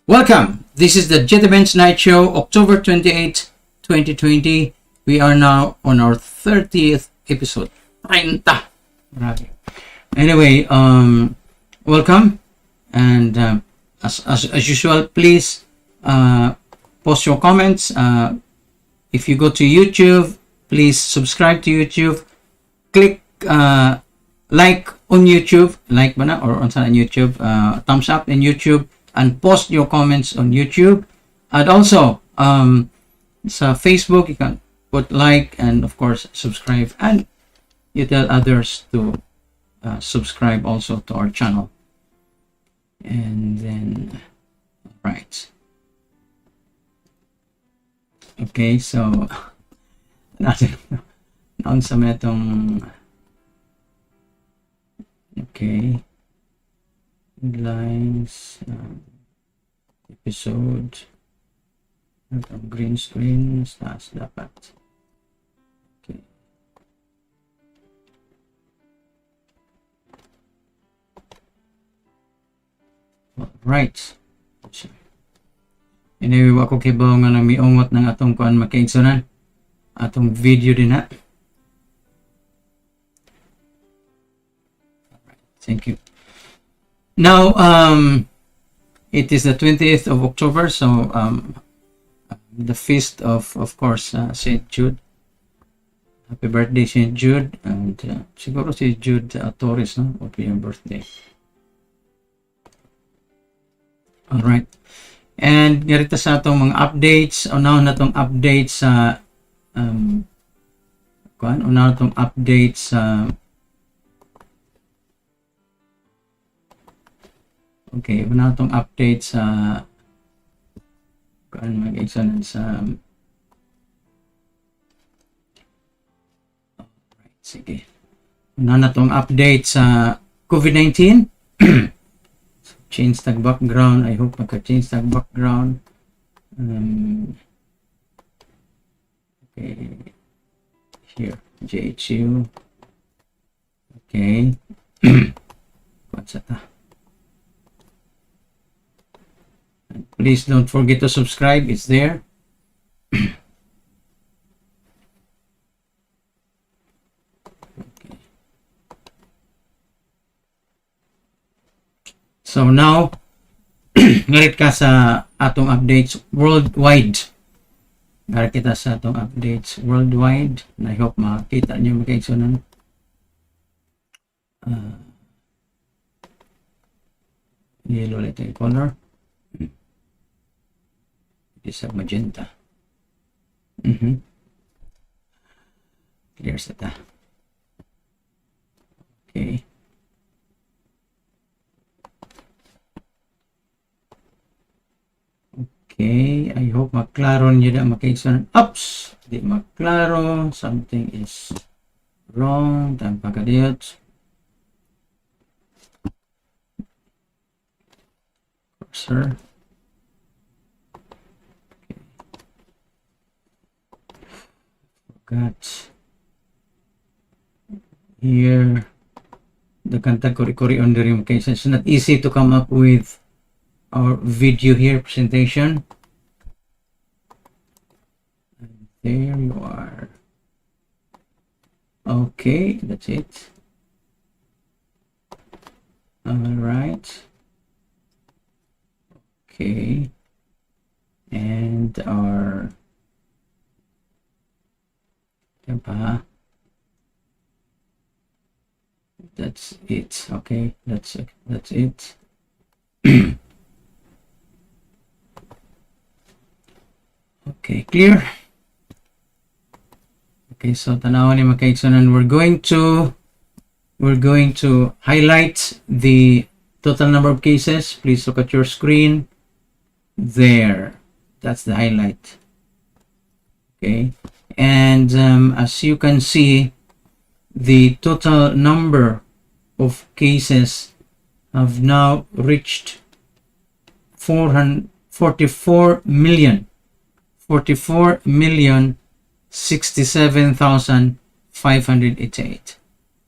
Welcome! This is the Benz NightShow, October 28, 2020. We are now on our 30th episode. 30! Anyway, welcome. And as usual, please post your comments. If you go to YouTube, please subscribe to YouTube. Click like on YouTube, like ba na? Or on YouTube, thumbs up in YouTube. And post your comments on YouTube, and also sa Facebook you can put like and of course subscribe, and you tell others to subscribe also to our channel. And then right, okay, so natin sa metong okay lines, episode, green screen, taas dapat. Okay. Right. Anyway, ako kibaw nga na miungot ng atong kuan makaigsunan. Atong video din ha. Thank you. Now, it is the 20th of October, so the feast of course, St. Jude. Happy birthday, St. Jude. And siguro si Jude Torres, no? Happy your birthday. Alright. And narito sa atong mga updates. Unaw na itong updates sa unaw na itong updates sa okay, una itong update sa kung mag-exonan sa alright, sige. Una na itong update sa COVID-19. Change tag background. I hope maka-change tag background. Okay. Here, JHU. Okay. What's that? Please don't forget to subscribe. It's there. Okay. So now, ngarit ka sa atong updates worldwide. Ngarit kita sa atong updates worldwide. And I hope makita niyo makaigsunan. Yellow ulit yung color. Isa magenta. Clear sa ta. Okay. Okay, I hope maklaro niyo na makaigsunan. Oops! Di maklaro. Something is wrong. Tayong pagkadiyot. Cursor. Got here the kanta kori on the rim. Okay, so it's not easy to come up with our video here presentation. And there you are. Okay, that's it. All right. Okay, and and our diba? That's it. Okay, that's it. Okay, clear. Okay, so tanawan ni makaigsunan, we're going to highlight the total number of cases. Please look at your screen. There, that's the highlight. Okay, and as you can see, the total number of cases have now reached 44 million 67,588.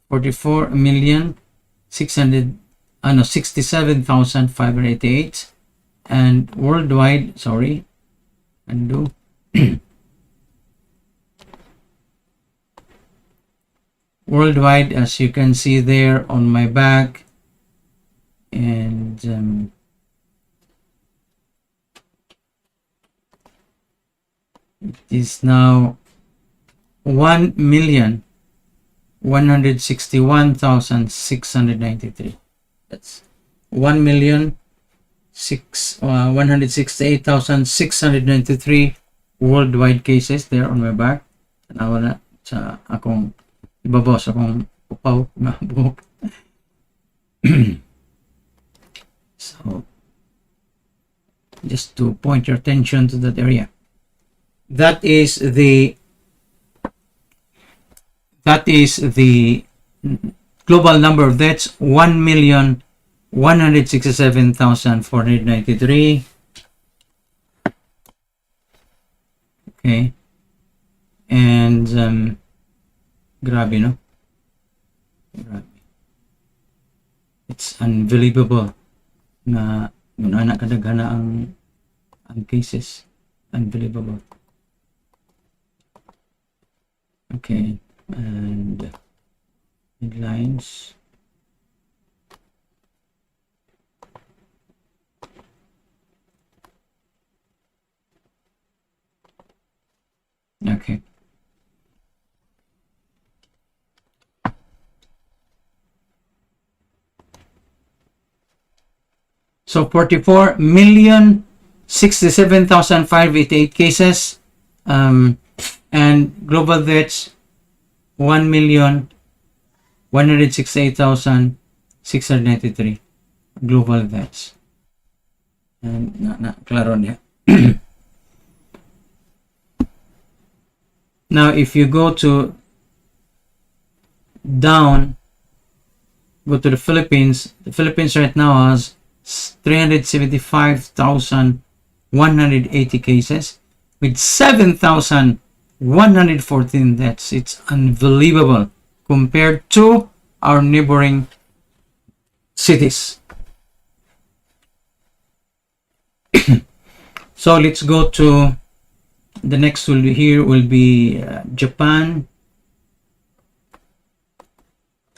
44 million 67,588, and worldwide, sorry, undo. Worldwide, as you can see there on my back, and it is now 1,161,693. That's 1,168,693 worldwide cases there on my back. Tanawa na sa akong ibabaw sa akong upaw na buhok. So, just to point your attention to that area. That is the global number of deaths, 1,167,493. Okay, and grabe, no? Grabe. It's unbelievable na anak kadaghana ang cases. Unbelievable. Okay, and headlines. Okay. So 44,067,588 cases, and global deaths 1,168,693 global deaths. And klaro niya. Now, if you go to down, go to the Philippines right now has 375,180 cases with 7,114 deaths. It's unbelievable compared to our neighboring cities. So let's go to the next. Will be Japan.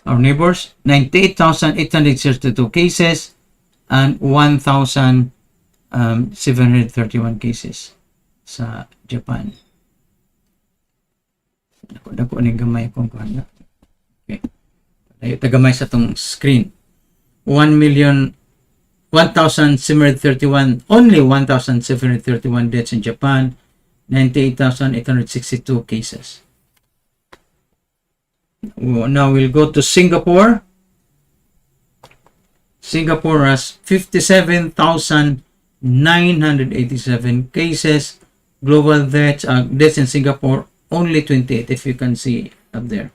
Our neighbors, 98,832 cases and 1,731 cases sa Japan. Dako ni gamay kung kuan. Okay. Dayo tagamay sa tong screen. 1,731, only 1,731 deaths in Japan, 98,862 cases. Now we'll go to Singapore. Singapore has 57,987 cases. Global deaths in Singapore, only 28, if you can see up there.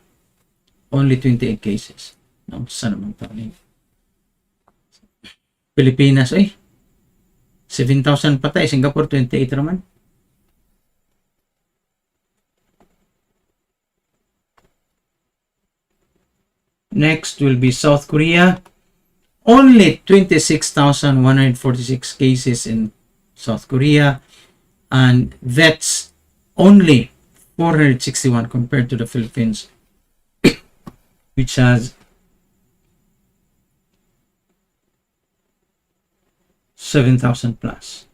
Only 28 cases. No, sana man tawag. Pilipinas, 7,000 patay. Singapore, 28 naman. Next will be South Korea. Only 26,146 cases in South Korea, and that's only 461 compared to the Philippines, which has 7,000 plus.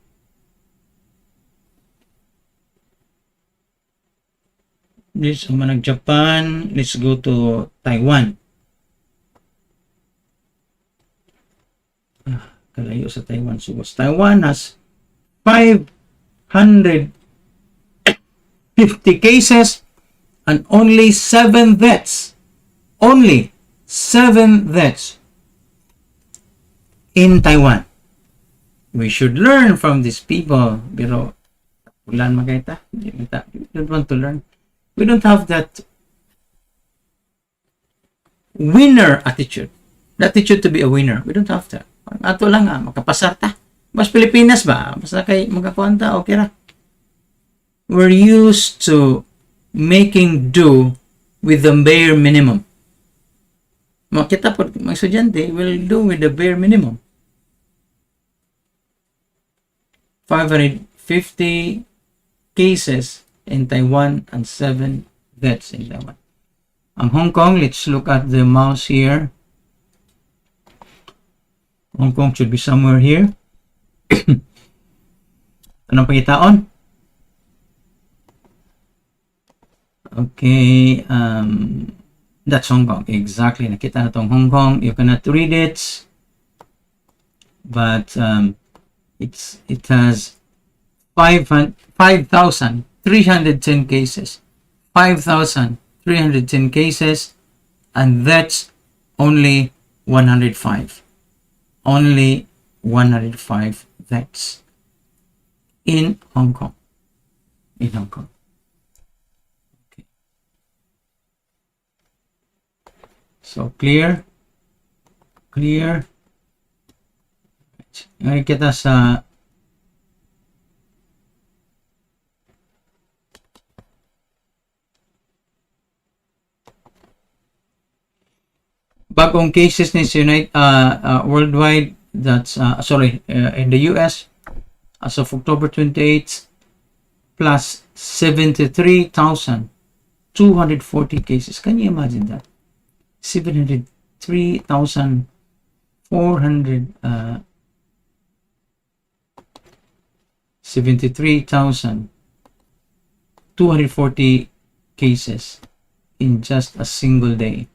This manag Japan. Let's go to Taiwan. Kalayo sa Taiwan. So Taiwan has 550 cases and only 7 deaths. Only 7 deaths in Taiwan. We should learn from these people. Pero ulan magayta. We don't want to learn. We don't have that winner attitude. The attitude to be a winner. We don't have that. Ato lang makapasar ta. Mas Pilipinas ba? Basta kay magkakuanta, okay ra. We're used to making do with the bare minimum. Makita po, mga estudyante will do with the bare minimum. 550 cases in Taiwan and 7 deaths in Taiwan. Hong Kong, let's look at the mouse here. Hong Kong should be somewhere here. Anong pangitaon? Okay, that's Hong Kong. Exactly. Nakita na tong Hong Kong. You cannot read it, but it has 5,310 cases. 5,310 cases, and that's only 105. Only 105 deaths in Hong Kong. In Hong Kong. Okay. So clear. Clear. Ngayon kita sa bagong cases ni worldwide, that's in the US as of October 28 plus 73,240 cases. Can you imagine that? 73,240 cases in just a single day.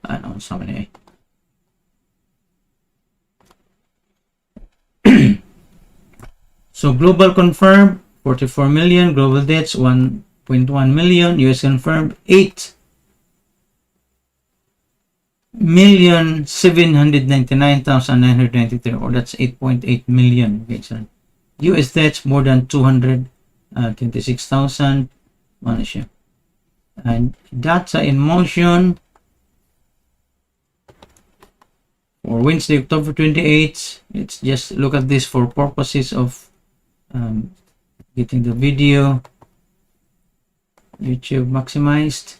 Ano, so many. So global confirmed 44 million, global deaths 1.1 million, US confirmed 8,799,993, or that's 8.8 million. Okay, so US deaths more than 226,000. And data in motion for Wednesday, October 28th. Let's just look at this for purposes of getting the video YouTube maximized.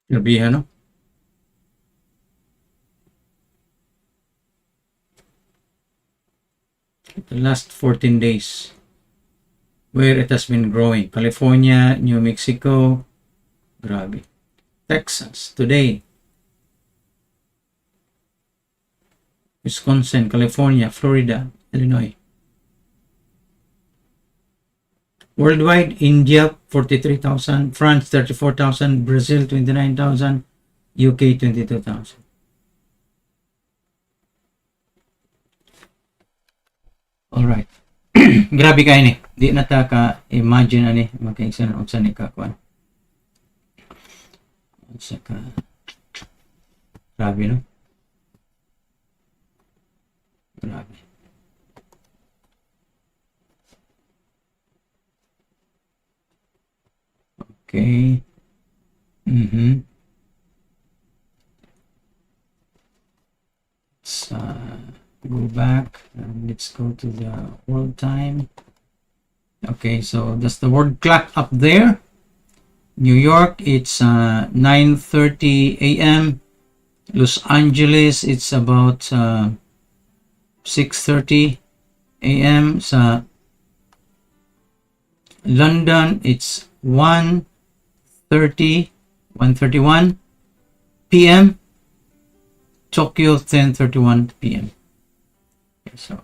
Gabi, ano? The last 14 days where it has been growing. California, New Mexico, grabe. Texas today, Wisconsin, California, Florida, Illinois. Worldwide, India 43,000, France 34,000, Brazil 29,000, UK 22,000. Alright. Grabe kayo ni. Di na ta ka-imagine ani. Magkaisa na unsa ni kakuan. Unsa ka. Grabe, no? Grabe. Okay. Let's go back and let's go to the world time. Okay, so that's the world clock up there. New York, it's 9:30 a.m. Los Angeles, it's about 6:30 a.m. Sa London, it's 1:31 p.m. Tokyo, 10:31 p.m. So,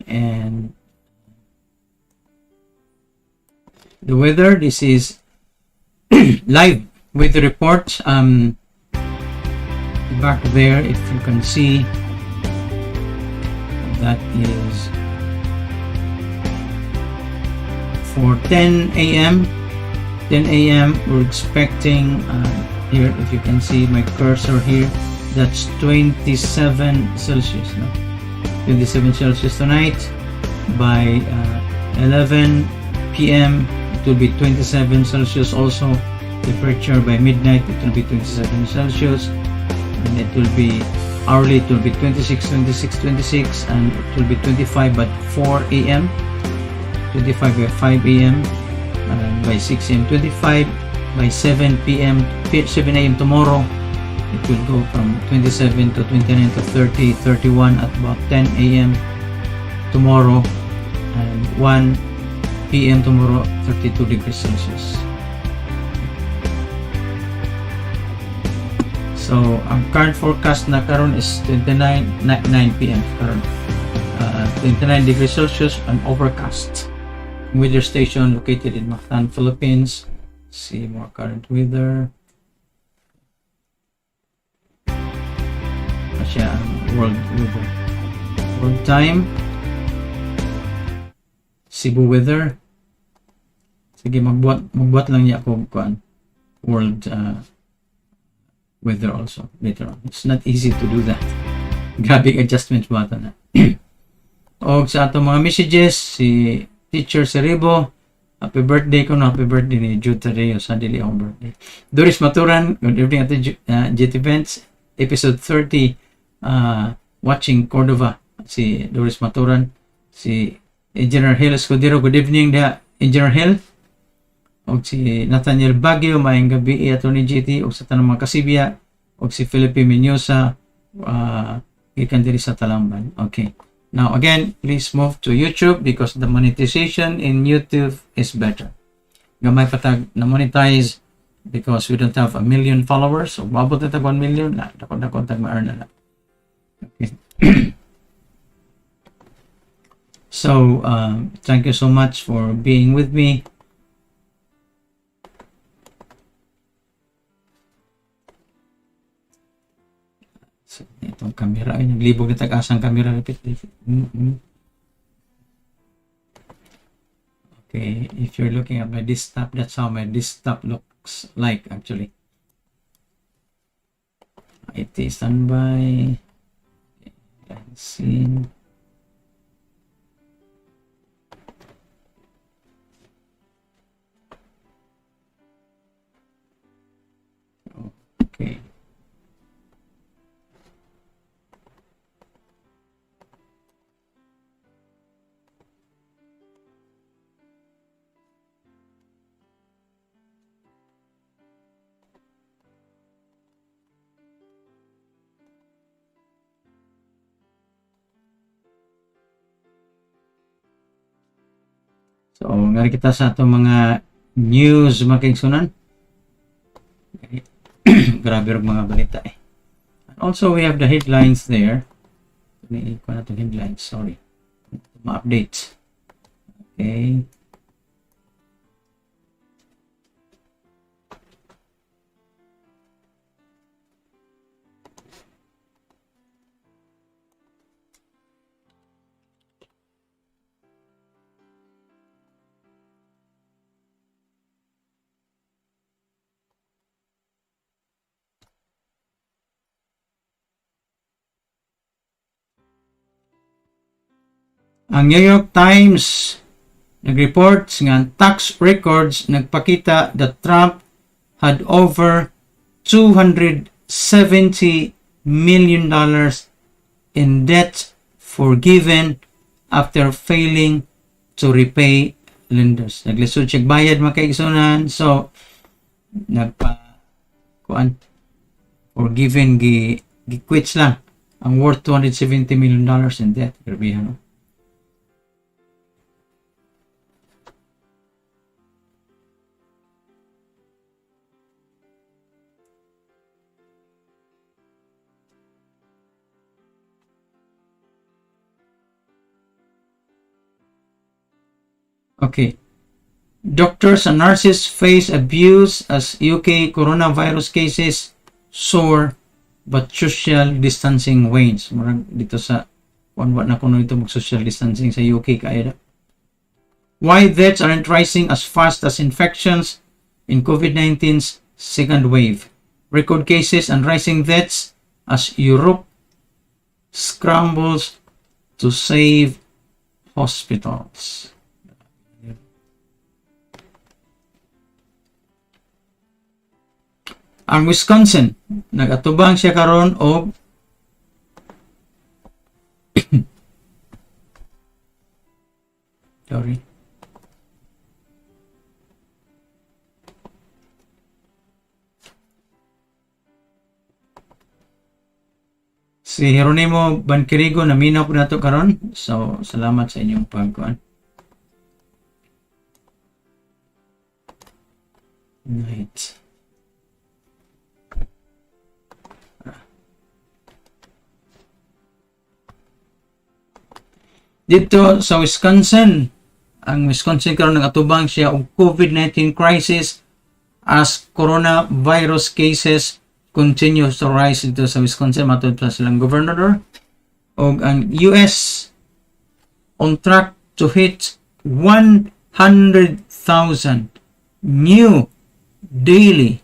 and the weather, this is live weather report. Back there, if you can see, that is for 10 a.m. 10 a.m. we're expecting here, if you can see my cursor here, that's 27 Celsius, no? 27 Celsius tonight. By 11 p.m. it will be 27 Celsius also. Temperature by midnight it will be 27 Celsius, and it will be hourly, it will be 26, 26, 26, and it will be 25 by 4 a.m. 25 by 5 a.m. and by 6 a.m. 25 by 7 p.m. 7 a.m. tomorrow. It will go from 27 to 29 to 30, 31 at about 10 a.m. tomorrow, and 1 p.m. tomorrow, 32 degrees Celsius. So, ang current forecast na karon is 9 p.m. karon. 29 degrees Celsius and overcast. Weather station located in Mactan, Philippines. See more current weather. Siya ang world weather. World time. Cebu weather. Sige, magbuat lang niya ako kuan. World weather also later on. It's not easy to do that. Grabe adjustments ba ito na. O sa atong mga messages, si Teacher Seribo, happy birthday ko, no? Happy birthday ni Jude Tadeo, sa dili akong birthday. Doris Maturan, good evening at Jet Events, episode 30, watching Cordova, si Doris Maturan, si Engineer Hill Escudero, good evening da Engineer Hill, o si Nathaniel Baguio, maayong gabi, Atty. GT, o sa tanong mga kasibya, o si Felipe Menyosa, ikan diri sa Talamban. Okay. Now again, please move to YouTube because the monetization in YouTube is better. Gamay patag na monetize because we don't have 1 million followers. So, mabot na tag 1 million, na dakot tag ma-earn na. Okay. So, thank you so much for being with me. So, itong camera, ay naglibog na tag-asang camera. Okay, if you're looking at my desktop, that's how my desktop looks like actually. IT standby. Scene. Okay. So, ngari kita sa itong mga news mga kaigsunan. Okay. Grabe rin mga balita eh. And also, we have the headlines there. Ito na itong headlines, sorry. Mga updates. Okay. Ang New York Times nag-report nga tax records nagpakita that Trump had over $270 million in debt forgiven after failing to repay lenders. Naglisod siya bayad mga kaigsunan. So, forgiven, gi-quits lang. Ang worth $270 million in debt. Grabe, no? Okay. Doctors and nurses face abuse as UK coronavirus cases soar but social distancing wanes. Murag dito sa kuan na kuno ito mag social distancing sa UK kaya. Why deaths aren't rising as fast as infections in COVID-19's second wave. Record cases and rising deaths as Europe scrambles to save hospitals. Ang Wisconsin nagatubang siya karon og sorry. Si Jeronimo Banquerigo naminaw ko nato karon. So salamat sa inyong pagkuan. Right. Dito sa Wisconsin, ang Wisconsin karon nagatubang siya og COVID-19 crisis as coronavirus cases continues to rise dito sa Wisconsin matod sa silang governor. Og ang US on track to hit 100,000 new daily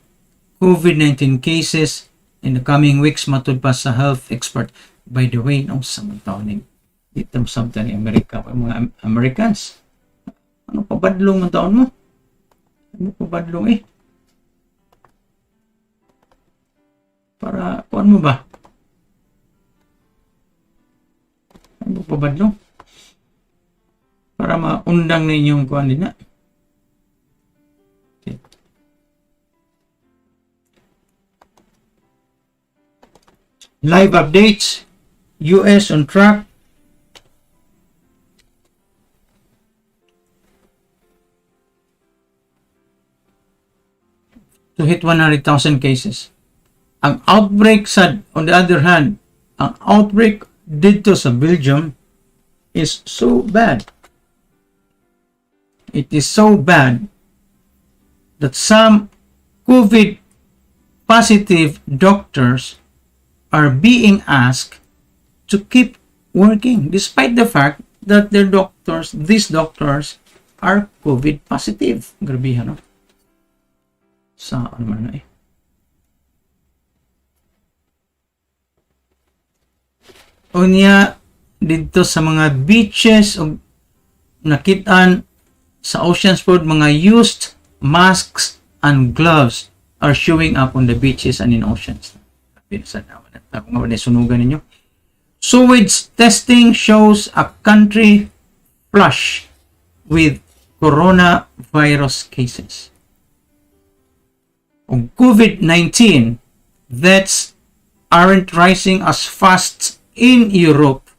COVID-19 cases in the coming weeks matod pa sa health expert. By the way, no, sa mga taon dito sabta ni Amerika, mga Americans. Ano pa badlong ang taon mo? Ano pa badlong eh? Para, kuan mo ba? Ano pa badlong? Para maundang na inyong kuan din na. Okay. Live updates. US on track to hit 100,000 cases. Ang outbreak sa, on the other hand, ang outbreak dito sa Belgium is so bad. It is so bad that some COVID positive doctors are being asked to keep working despite the fact that these doctors are COVID positive. Grabe, no? Sa ano man na eh. Unya dito sa mga beaches o nakitaan sa oceans food, mga used masks and gloves are showing up on the beaches and in oceans. Kung sunugan ninyo. Sewage testing shows a country flush with coronavirus cases. On COVID-19, deaths aren't rising as fast in Europe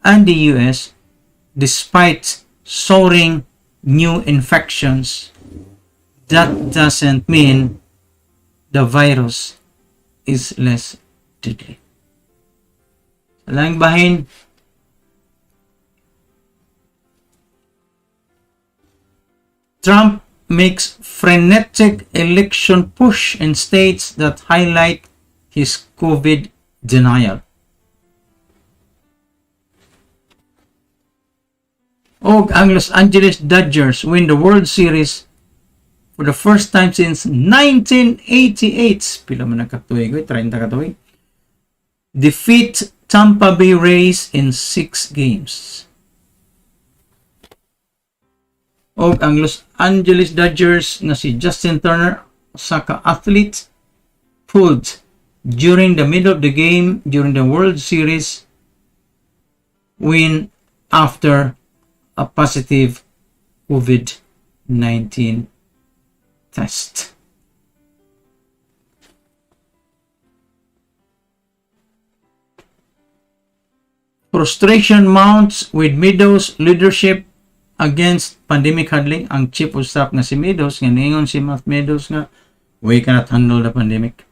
and the US despite soaring new infections. That doesn't mean the virus is less deadly. Salang bahin, Trump makes frenetic election push in states that highlight his COVID denial. Og ang Los Angeles Dodgers win the World Series for the first time since 1988. Pila man nakatuig, 30 katuig. Defeat Tampa Bay Rays in 6 games. Og ang Los Angeles Dodgers na si Justin Turner, sa ka-athlete, pulled during the middle of the game during the World Series win after a positive COVID-19 test. Frustration mounts with Meadows leadership against pandemic handling. Ang chief of staff nga si Meadows, nga ningon si Matt Meadows nga, we cannot handle the pandemic.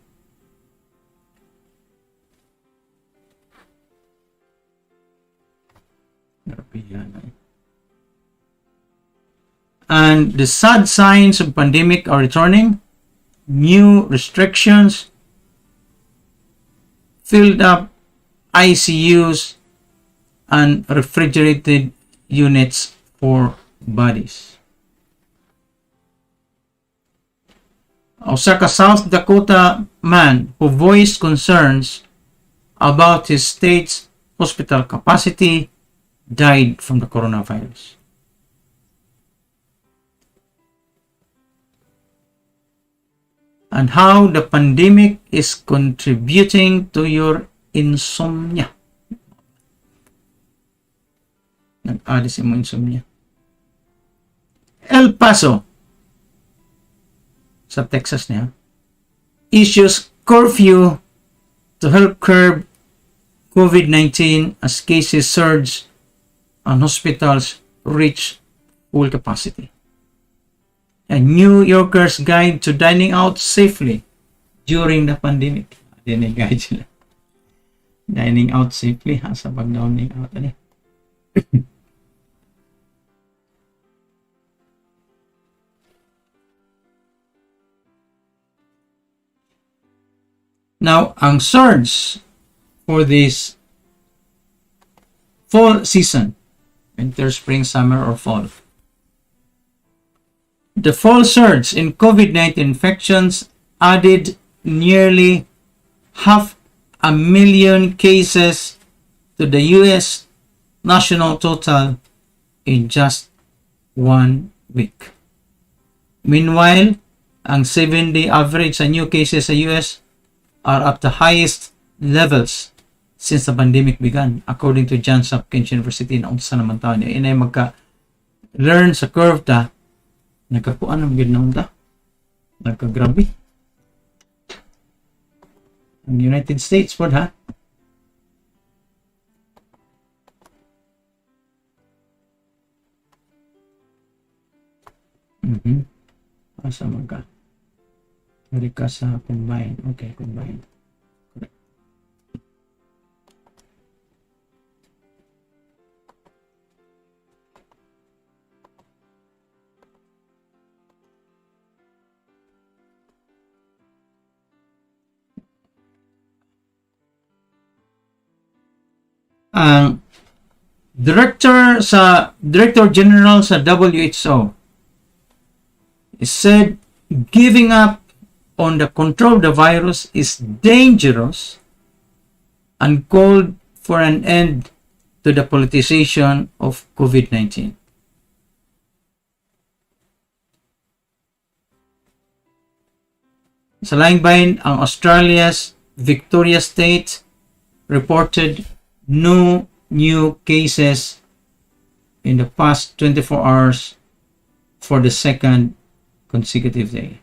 And the sad signs of pandemic are returning. New restrictions, filled up ICUs, and refrigerated units for bodies. Osaka, South Dakota man who voiced concerns about his state's hospital capacity died from the coronavirus. And how the pandemic is contributing to your insomnia. Nag-alis mo insomnia. El Paso, sa Texas niya, issues curfew to help curb COVID-19 as cases surge and hospitals reach full capacity. A New Yorker's Guide to Dining Out Safely during the pandemic. Yan yung guide sila. Dining out safely, ha? Sa pag-dining out. Now, ang surge for this fall season, winter, spring, summer, or fall. The fall surge in COVID-19 infections added nearly 500,000 cases to the U.S. national total in just 1 week. Meanwhile, ang 7-day average sa new cases sa U.S. are at the highest levels since the pandemic began, according to Johns Hopkins University na unsa naman taon niya. Inay magka-learn sa curve ta, nagkakuan ng ginaon ta, nagkagrabe. Ang United States po, ha? Asa magka? Dari ka sa combine. Okay, combine. Correct. Ang Director General sa WHO said giving up on the control of the virus is dangerous and called for an end to the politicization of COVID-19. Sa laing bahin, ang Australia's Victoria State reported no new cases in the past 24 hours for the second consecutive day.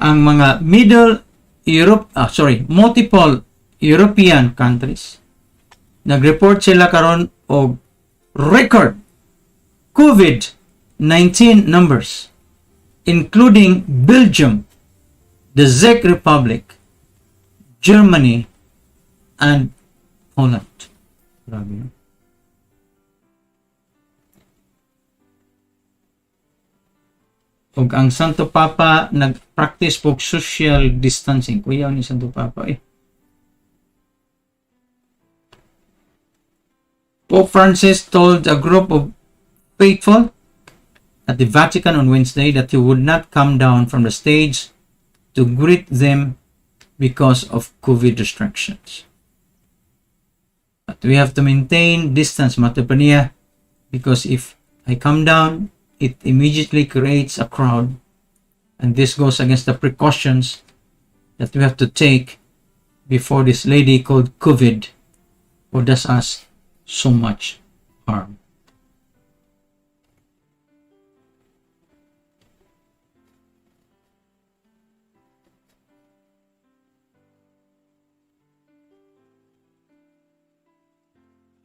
Ang mga multiple European countries nag-report sila karon og record COVID-19 numbers, including Belgium, the Czech Republic, Germany, and Poland. Grabe. Ug ang Santo Papa nag-practice pog social distancing. Kuyaw ni Santo Papa Pope Francis told a group of faithful at the Vatican on Wednesday that he would not come down from the stage to greet them because of COVID restrictions. But we have to maintain distance, Matapania, because if I come down, it immediately creates a crowd, and this goes against the precautions that we have to take before this lady called COVID who does us so much harm.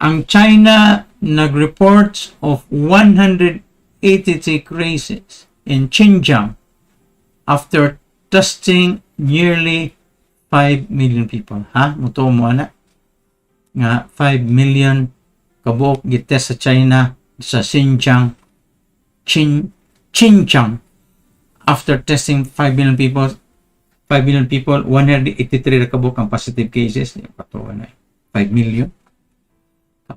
Ang China nag-report of 183 cases in Xinjiang after testing nearly 5 million people. Ha? Muto mo ana nga 5 million kabuok gitest sa China sa Xinjiang. After testing 5 million people, 183 ra kabuok ang positive cases. Patuwa na 5 million.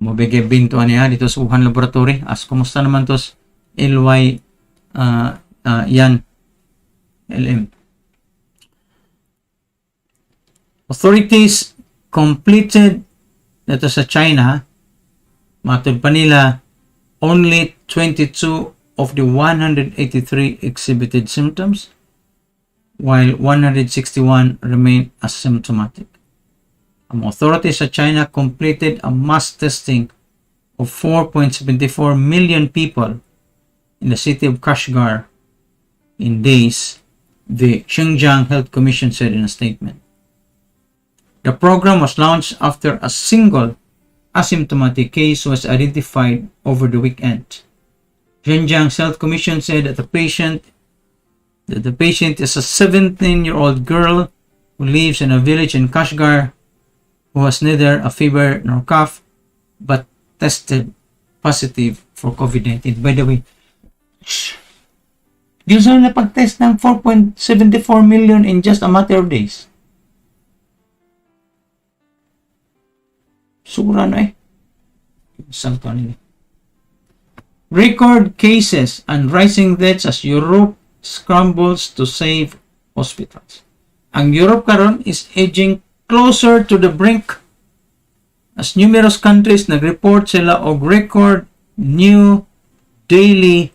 Mo bigay binto niya dito sa Wuhan Laboratory. As kumusta naman tos LY yan LM. Authorities completed dito sa China, matod pa nila, only 22 of the 183 exhibited symptoms, while 161 remain asymptomatic. Ang authorities sa China completed a mass testing of 4.74 million people in the city of Kashgar in days, the Xinjiang Health Commission said in a statement. The program was launched after a single asymptomatic case was identified over the weekend. Xinjiang's Health Commission said that the patient is a 17-year-old girl who lives in a village in Kashgar who has neither a fever nor cough but tested positive for COVID-19. By the way, Diyos na pag-test ng 4.74 million in just a matter of days. Sura na Santo nila. Record cases and rising deaths as Europe scrambles to save hospitals. Ang Europe karon is edging closer to the brink as numerous countries nag-report sila og record new daily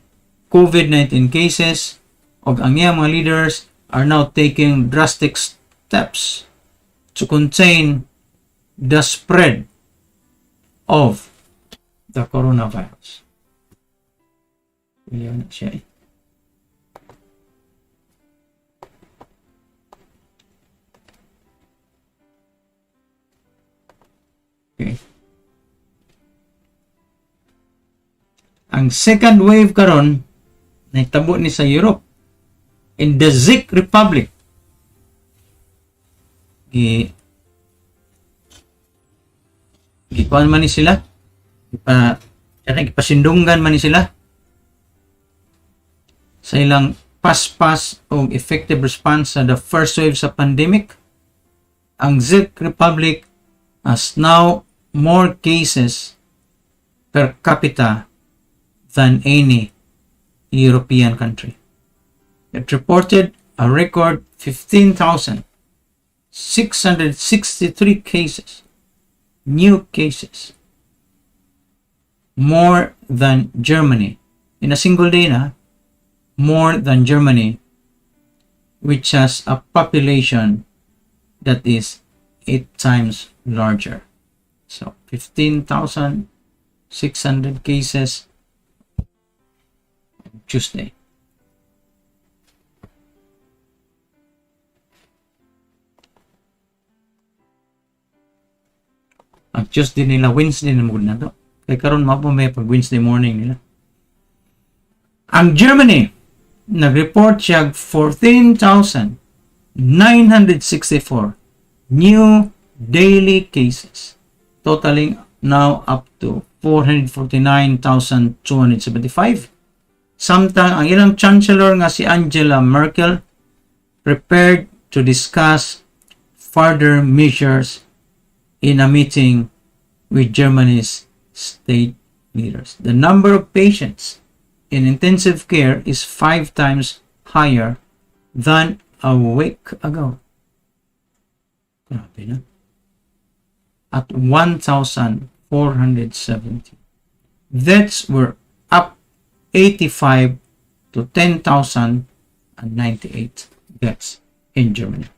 COVID-19 cases og ang iyang mga leaders are now taking drastic steps to contain the spread of the coronavirus. Yan siya Okay. Ang second wave karon nahitabo ni sa Europe in the Czech Republic. Gikuan man ni sila, gipasindunggan man ni sila sa ilang paspas o effective response sa the first wave sa pandemic. Ang Czech Republic has now more cases per capita than any European country. It reported a record 15,663 cases. New cases, more than Germany in a single day more than Germany, which has a population that is 8 times larger. So 15,600 cases Tuesday. Ang Tuesday nila, Wednesday na muna to. Kaya karon mapamay pag Wednesday morning nila. Ang Germany, nag-report siya 14,964 new daily cases, totaling now up to 449,275. Samtang ang ilang chancellor nga si Angela Merkel prepared to discuss further measures in a meeting with Germany's state leaders. The number of patients in intensive care is 5 times higher than a week ago. Grabe na. At 1,470. Deaths were up 85 to 10,098 deaths in Germany.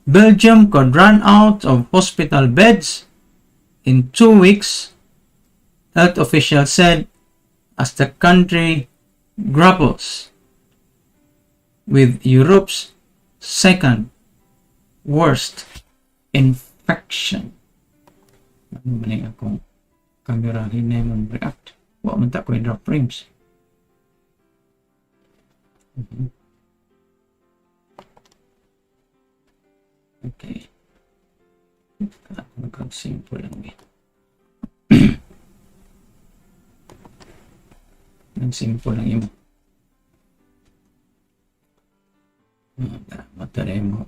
Belgium could run out of hospital beds in 2 weeks, health officials said, as the country grapples with Europe's second worst infection. Ano maling akong camera hinay man react. Wa man ta ko drop frames. Okay. Simple lang eh. Simple lang yun. Matari mo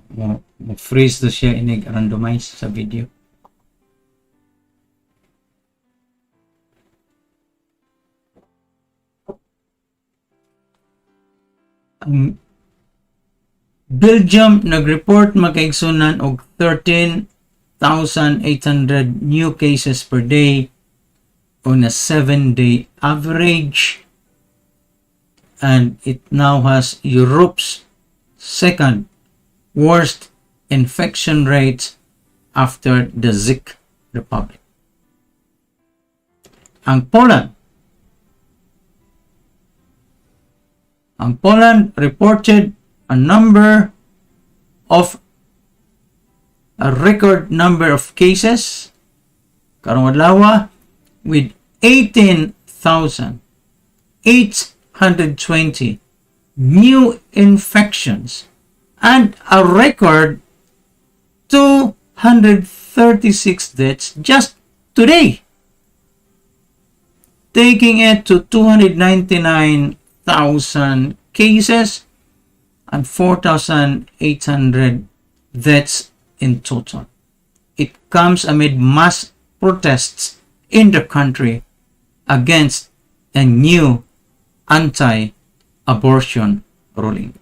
freeze to siya randomize sa video. Ang Belgium nag-report makaigsunan og 13,800 new cases per day on a 7-day average, and it now has Europe's second worst infection rate after the Czech Republic. Ang Poland reported a record number of cases karong adlaw with 18,820 new infections and a record 236 deaths just today, taking it to 299,000 cases and 4,800 deaths in total. It comes amid mass protests in the country against a new anti-abortion ruling.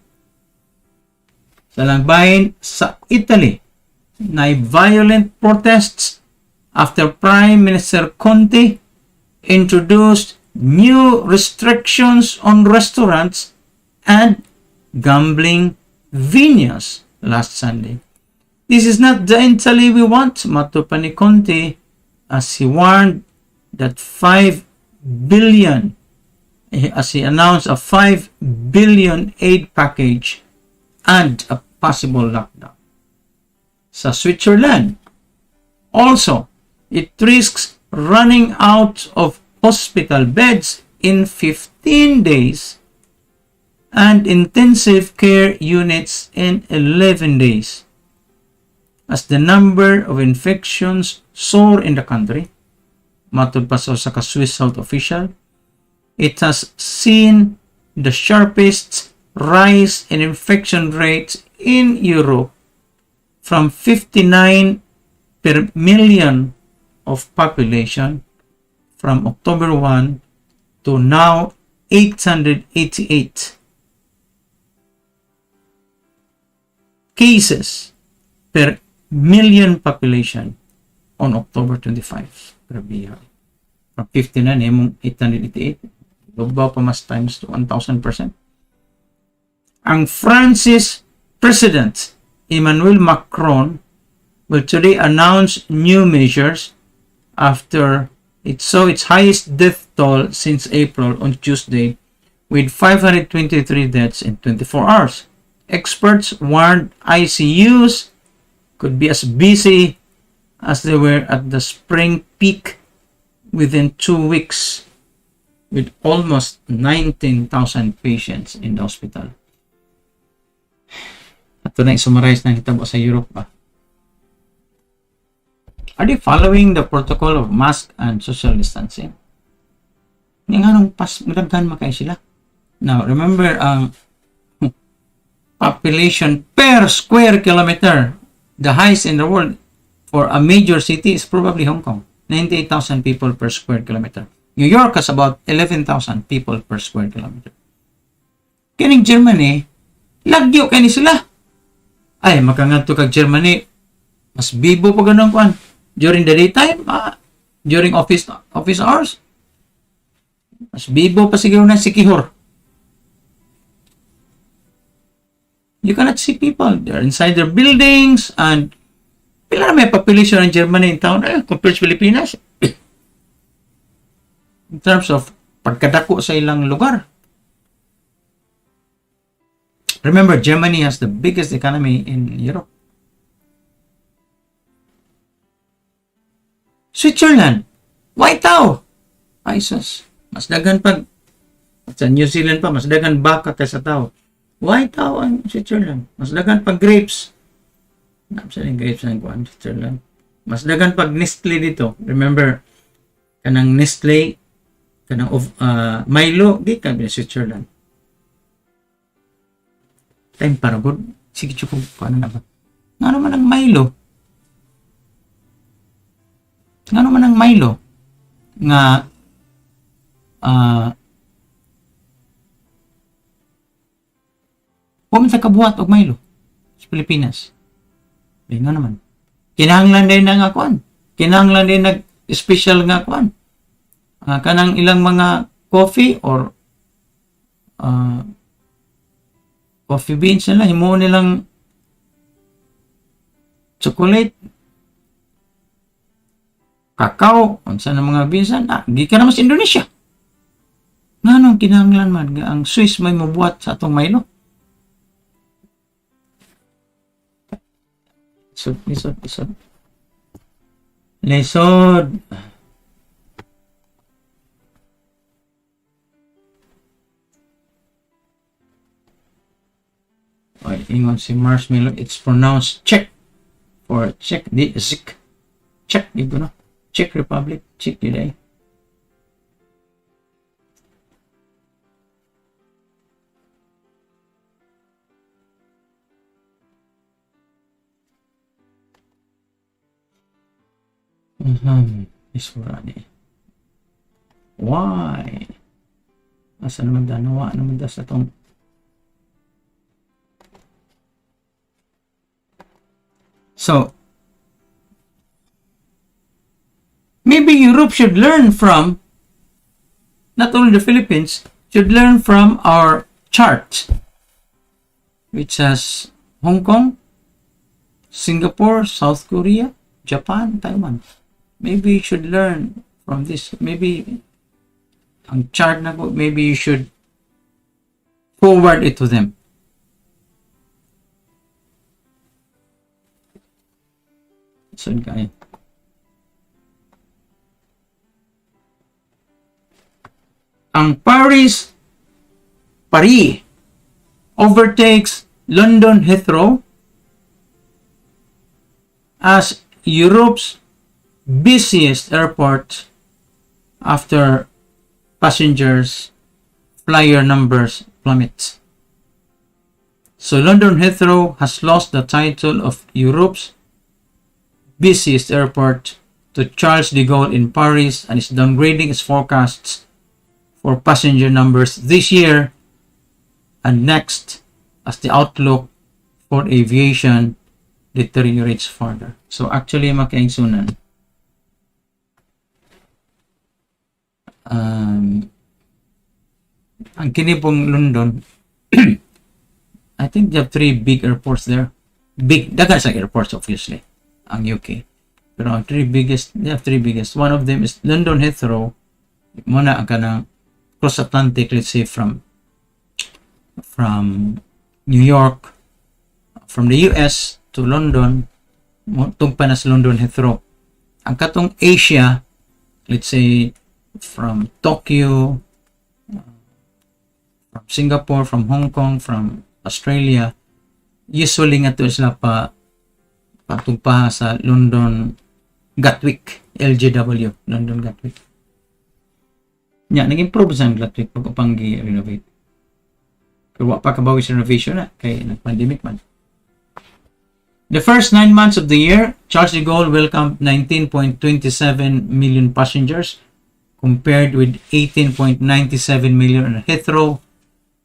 Sa langbahin sa Italy, na violent protests after Prime Minister Conte introduced new restrictions on restaurants and gambling venues last Sunday. This is not the Italy we want, mato pa ni Conte, as he warned that 5 billion, as he announced a 5 billion aid package and a possible lockdown. Sa Switzerland, also, it risks running out of hospital beds in 15 days and intensive care units in 11 days. As the number of infections soar in the country, matod pa sa Swiss health official, it has seen the sharpest rise in infection rates in Europe from 59 per million of population from October 1 to now 888 cases per million population on October 25. Grabe. From 59, mong 888. Lubaw pa mas times to 1,000%. Ang France's President Emmanuel Macron will today announce new measures after it saw its highest death toll since April on Tuesday, with 523 deaths in 24 hours. Experts warned ICUs could be as busy as they were at the spring peak within 2 weeks, with almost 19,000 patients in the hospital. Ito na i-summarize na hitabo sa Europe ba? Are they following the protocol of mask and social distancing? Nga nung madaghan makay sila. Now, remember ang population per square kilometer, the highest in the world for a major city is probably Hong Kong. 98,000 people per square kilometer. New York has about 11,000 people per square kilometer. Kining Germany, lagyo kani sila. Ay, makangadto kag Germany, mas bibo pa ganun kuan. During the daytime, during office hours, mas bibo pa siguro na si Kihor. You cannot see people. They're inside their buildings, and pila na may population in Germany in town compared to Pilipinas. In terms of pagkadako sa ilang lugar. Remember, Germany has the biggest economy in Europe. Switzerland, white tao. Ay, sus. Mas dagan pag sa New Zealand pa, mas dagan baka kaysa tao. White tao ang Switzerland. Mas dagan pag grapes. Sa grapes ng kuan Switzerland. Mas dagan pag Nestle dito. Remember, kanang Nestle, kanang Milo, di ka Switzerland. Time para good. Sige, chukog, paano na ba? Nga naman ang Milo. Nga naman ang Milo. Nga, pumunta kabuhat og Milo sa Pilipinas. Di nga naman. Kinahanglan din na nga kuan. Kinahanglan din nag-special nga kuan. Kanang ilang mga coffee or coffee beans nila, himo nilang chocolate, kakao, unsa na mga beans di ka naman sa Indonesia. Nganong kinahanglan man nga ang Swiss may mabuhat sa atong Milo? Lisod. Ay, ingon si Marshmallow, it's pronounced Czech or Czech, di Zik. Czech, di ko na. Czech Republic, Czech di day. Isurani. Why? Asa naman danawa naman sa tong so maybe Europe should learn from, not only the Philippines, should learn from our chart, which has Hong Kong, Singapore, South Korea, Japan, Taiwan. Maybe you should learn from this. Maybe ang chart na ko, maybe you should forward it to them. So, guys. Ang Paris overtakes London Heathrow as Europe's busiest airport after passengers flyer numbers plummet. So London Heathrow has lost the title of Europe's busiest airport to Charles de Gaulle in Paris and is downgrading its forecasts for passenger numbers this year and next as the outlook for aviation deteriorates further. So actually makaingsunan. Ang kini pong London, I think they have 3 big airports there. Dagan sa airports obviously, ang UK. Pero ang they have 3 biggest. One of them is London Heathrow. Muna ang kanang cross Atlantic, let's say from New York, from the US to London, tungpa na sa London Heathrow. Ang katong Asia, let's say from Tokyo, from Singapore, from Hong Kong, from Australia, usually nga to sila patugpa sa London Gatwick, LGW, London Gatwick. Nag-improve sa Gatwick pag upang renovate. Pero wa pa kabawi sa renovation na, kay nag-pandemic man. The first 9 months of the year, Charles de Gaulle welcomed 19.27 million passengers, compared with 18.97 million at Heathrow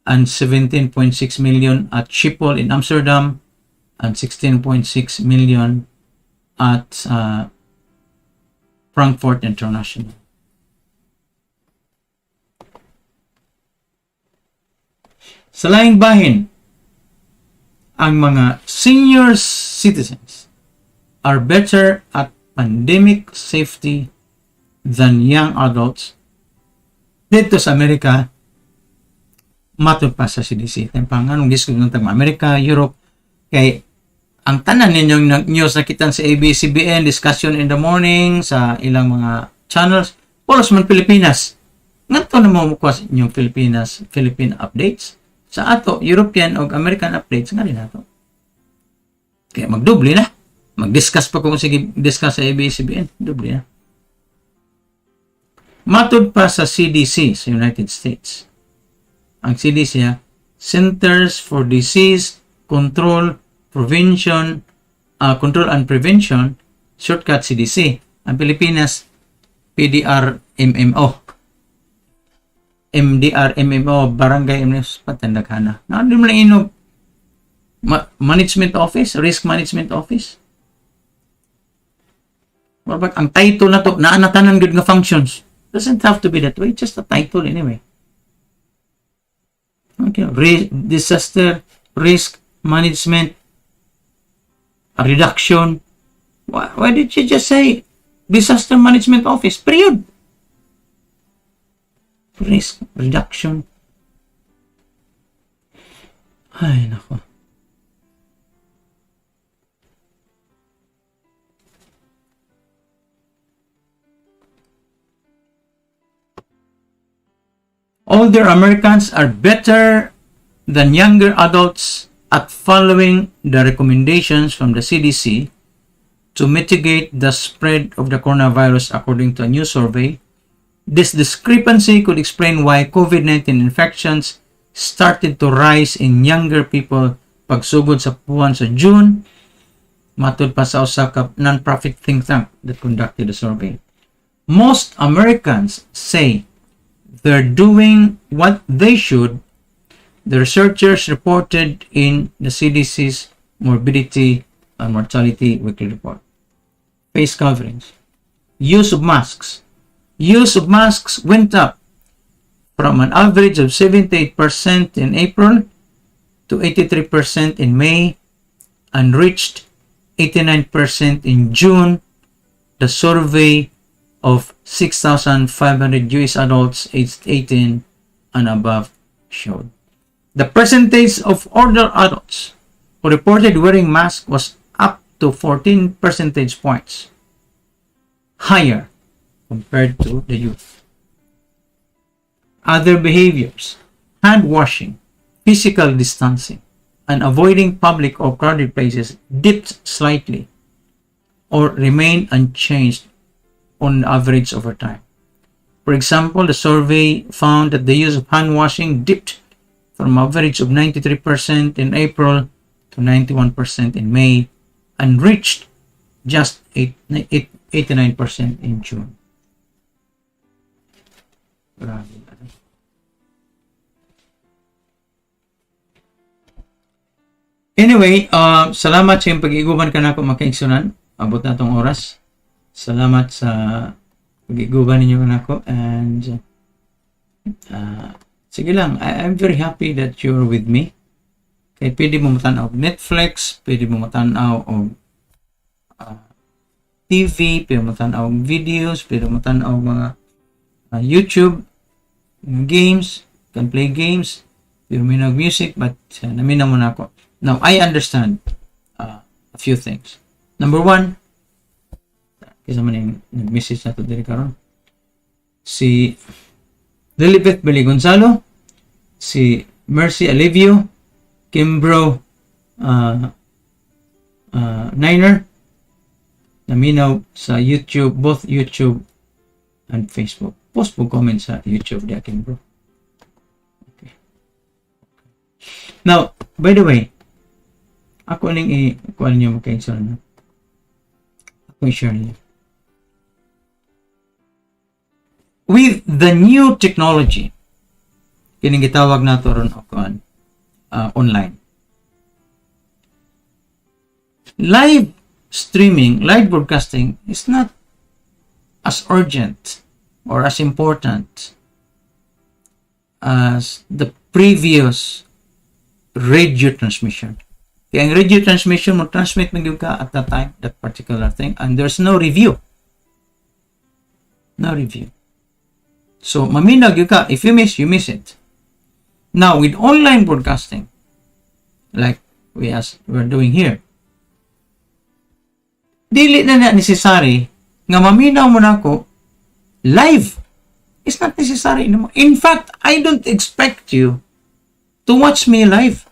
and 17.6 million at Schiphol in Amsterdam and 16.6 million at Frankfurt International. Sa laing bahin, ang mga senior citizens are better at pandemic safety than young adults. Dito sa Amerika, matod pa sa CDC. Anong discuss ng Amerika, Europe, kay ang tanan ninyong news na kitan sa ABS-CBN, discussion in the morning, sa ilang mga channels, polos man Pilipinas. Ngato na mo mukwas inyong Philippine updates. Sa ato, European o American updates nga rin ato. Kaya magdoble na. Mag-discuss pa kung sige discuss sa ABS-CBN. Doble na. Matod pa sa CDC sa United States. Ang CDC, Centers for Disease Control Control and Prevention, shortcut CDC. Ang Pilipinas, PDR-MMO. MDR-MMO, Barangay MMO, patandagana. Ano mo lang inog? Management Office, Risk Management Office. Ang title na to, naanatanan good nga functions. Doesn't have to be that way, just a title anyway. Okay, disaster risk management reduction. Why did you just say disaster management office? Period. Risk reduction. Ay, nako. Older Americans are better than younger adults at following the recommendations from the CDC to mitigate the spread of the coronavirus, according to a new survey. This discrepancy could explain why COVID-19 infections started to rise in younger people pagsugod sa buwan sa June, matud pa sa usa ka non-profit think tank that conducted the survey. Most Americans say they're doing what they should, the researchers reported in the CDC's Morbidity and Mortality Weekly Report. Face coverings. Use of masks. Use of masks went up from an average of 78% in April to 83% in May and reached 89% in June. The survey of 6,500 US adults aged 18 and above showed. The percentage of older adults who reported wearing masks was up to 14 percentage points higher compared to the youth. Other behaviors, hand washing, physical distancing, and avoiding public or crowded places dipped slightly or remained unchanged on average over time. For example, the survey found that the use of hand washing dipped from an average of 93% in April to 91% in May and reached just 89% in June. Anyway, salamat sa iyong pag-iguban ka na ako makaigsunan. Abot na itong oras. Salamat sa pag-iguban ninyo ka na ako. And sige lang, I'm very happy that you're with me. Kaya pwede mo matanaw Netflix, pwede mo matanaw TV, pwede mo matanaw videos, pwede mo matanaw mga YouTube, games, can play games, pwede mo minag music, but naminaw mo na ako. Now, I understand a few things. Number one, kasi man yung nag-message na ito dito karon. Si Lilibeth Beli Gonzalo, si Mercy Alivio, Kimbro Niner, naminaw sa YouTube, both YouTube and Facebook. Post po comment sa YouTube di Kimbro. Okay. Now, by the way, ako ning i-kuha niyo makainsan. Ako i-share niyo. With the new technology, kining gitawag nato ron online. Live streaming, live broadcasting is not as urgent or as important as the previous radio transmission. Kaya ang radio transmission mo transmit mo ka at that time, that particular thing, and there's no review. No review. So, maminag yun ka. If you miss it. Now, with online broadcasting, like we're doing here, dili na necessary nga maminaw mo na ako live. It's not necessary anymore. In fact, I don't expect you to watch me live.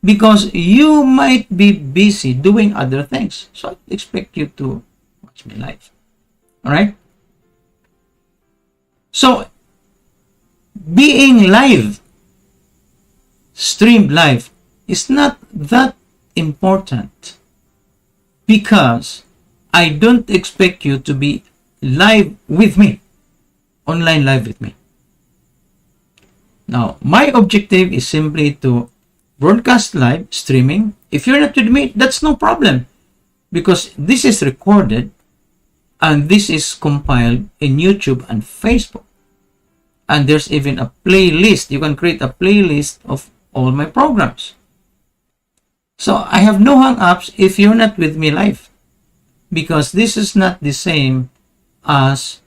because you might be busy doing other things. So I expect you to watch me live. All right? So being live, streamed live, is not that important, because I don't expect you to be live with me, online live with me. Now, my objective is simply to broadcast live streaming. If you're not with me, that's no problem, because this is recorded and this is compiled in YouTube and Facebook. And there's even a playlist. You can create a playlist of all my programs. So I have no hang-ups if you're not with me live, because this is not the same as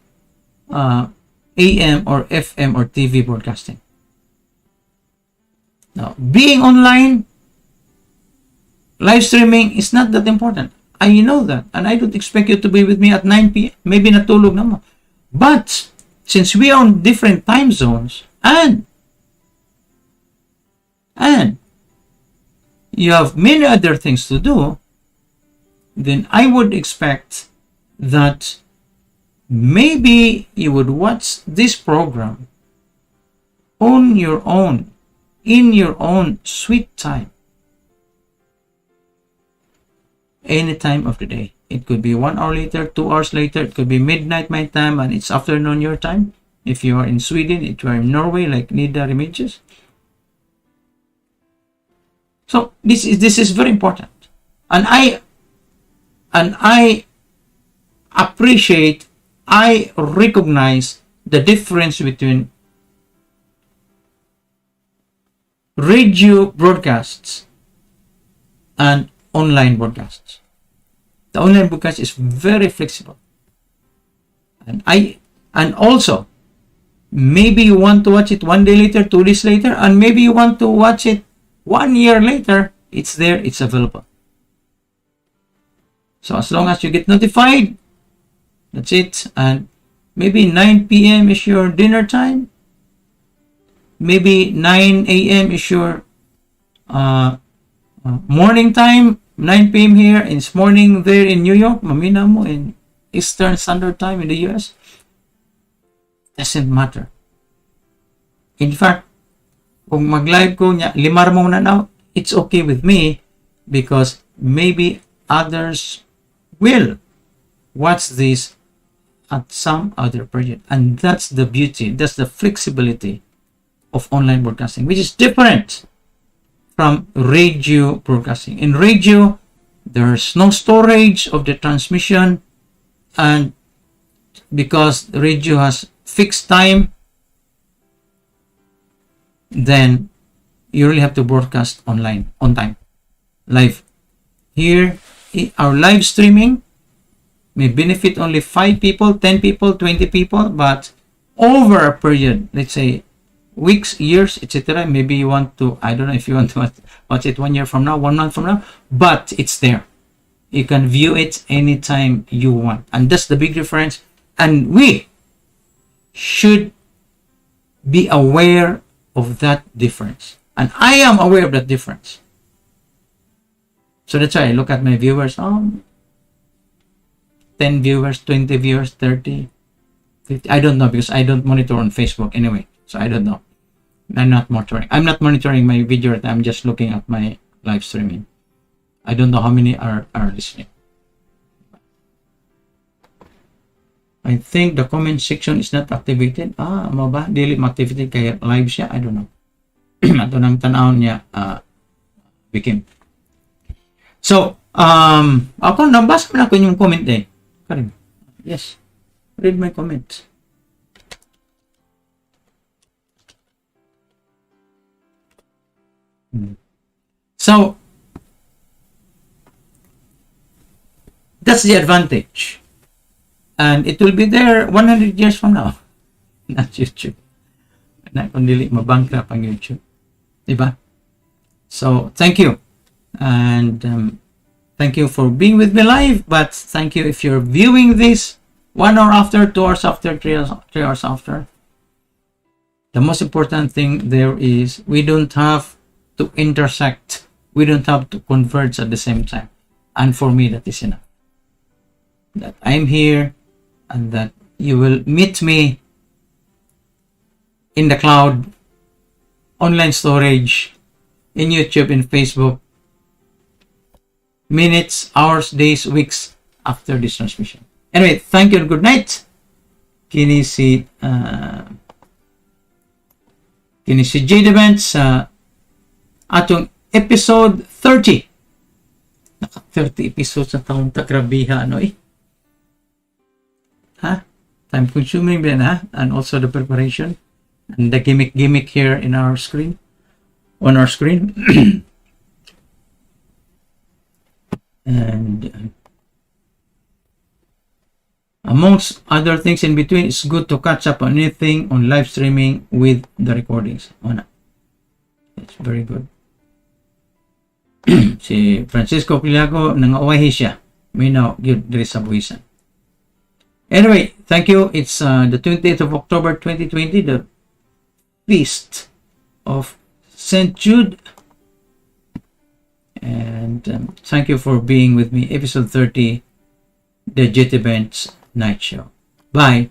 AM or FM or TV broadcasting. Now, being online, live streaming is not that important. I know that, and I don't expect you to be with me at 9 p.m. Maybe natulog naman. But since we are on different time zones, and you have many other things to do, then I would expect that maybe you would watch this program on your own, in your own sweet time, any time of the day. It could be 1 hour later, 2 hours later. It could be midnight my time and it's afternoon your time. If you are in Sweden, if you are in Norway, like Nida Remiges. So this is very important, and I appreciate, I recognize the difference between radio broadcasts and online broadcasts. The online broadcast is very flexible, and also maybe you want to watch it 1 day later, 2 days later, and maybe you want to watch it 1 year later. It's there, it's available. So as long as you get notified, that's it. And maybe 9 p.m. is your dinner time. Maybe 9 a.m. is your morning time. 9 p.m. here, it's morning there in New York, mamina mo in Eastern Standard Time in the US. Doesn't matter. In fact, kung mag-live ko niya, 5 mo na now, it's okay with me, because maybe others will watch this at some other period. And that's the beauty, that's the flexibility of online broadcasting, which is different from radio broadcasting. In radio, there's no storage of the transmission, and because radio has fixed time, then you really have to broadcast online, on time, live. Here, our live streaming may benefit only 5 people, 10 people, 20 people, but over a period, let's say weeks, years, etc. Maybe you want to, I don't know if you want to watch it 1 year from now, 1 month from now, but it's there. You can view it anytime you want. And that's the big difference. And we should be aware of that difference. And I am aware of that difference. So that's why I look at my viewers. 10 viewers, 20 viewers, 30, 50. I don't know, because I don't monitor on Facebook anyway. So I don't know. I'm not monitoring my video. I'm just looking at my live streaming. I don't know how many are listening. I think the comment section is not activated. Mo ba? Dili ma-activated kaya live siya? I don't know. Ato nang tanaw niya Bikim. So, ako nabasa na ko yung comment eh. Karin. Yes. Read my comments. So, that's the advantage. And it will be there 100 years from now. Not YouTube. Na kung dili mabankrupt ang YouTube. Diba? So, thank you. And thank you for being with me live. But thank you if you're viewing this 1 hour after, 2 hours after, 3 hours after. The most important thing there is we don't have to intersect We don't have to converge at the same time. And for me, that is enough. That I'm here and that you will meet me in the cloud, online storage, in YouTube, in Facebook, minutes, hours, days, weeks after this transmission. Anyway, thank you and good night. Kini si Jade Events sa atong episode 30. Naka 30 episodes na taong takrabiha, ano eh. Time consuming din, and also the preparation and the gimmick here in our screen, on our screen. And amongst other things in between, it's good to catch up on anything on live streaming with the recordings. It's very good. Si Francisco Piliaco nangawahi siya. May now good diri sa buhisan. Anyway, thank you. It's the 20th of October 2020, the feast of St. Jude. And thank you for being with me. Episode 30, the Jet Events Night Show. Bye.